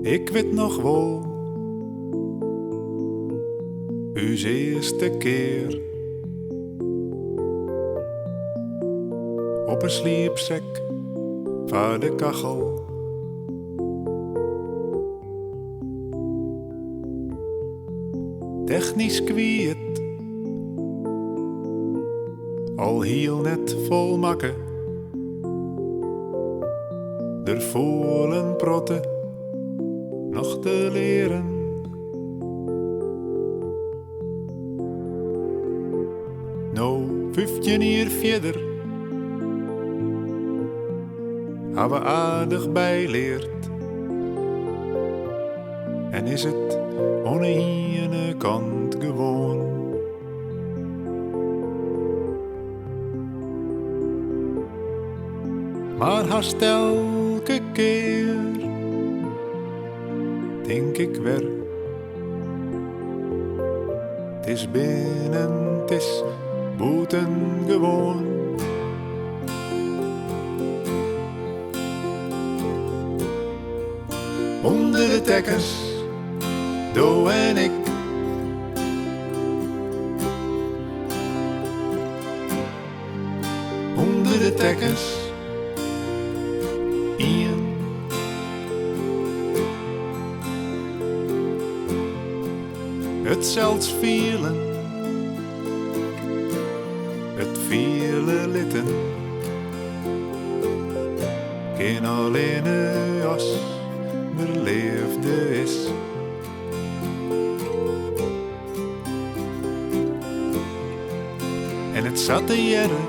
Ik weet nog wel, uw eerste keer op een sliepzak voor de kachel. Technisch kwiet, al heel net vol makken. Er voelen protten nog te leren. Nou, 15 jaar verder, hebben we aardig bijleerd. En is het aan de ene kant gewoon. Maar haast elke keer denk ik weer, het is binnen, het is buitengewoon. Onder de dekkers, Do en ik. Onder de dekkers, Ian. Het zelfs vielen, het vielen litten. Geen alleen als er leefde is. En het zat te jaren,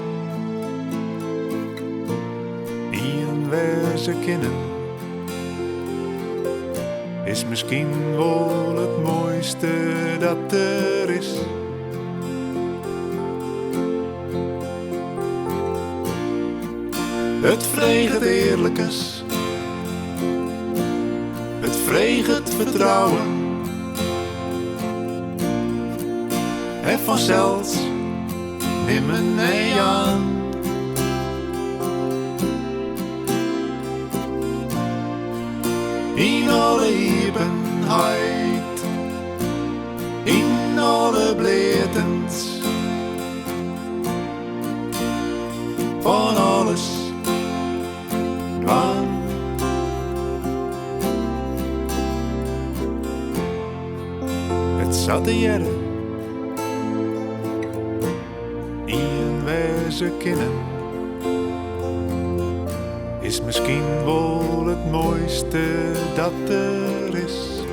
Ian waar ze kennen, is misschien wel het mooiste dat er is. Het vreeg het eerlijkes, het vreeg het vertrouwen. En vanzelfs nimmer nee aan. In alle ebenheid, in alle bletens, van alles dwaan. Het zat te jaren, Ian waar ze kennen, is misschien wel het mooiste dat er is.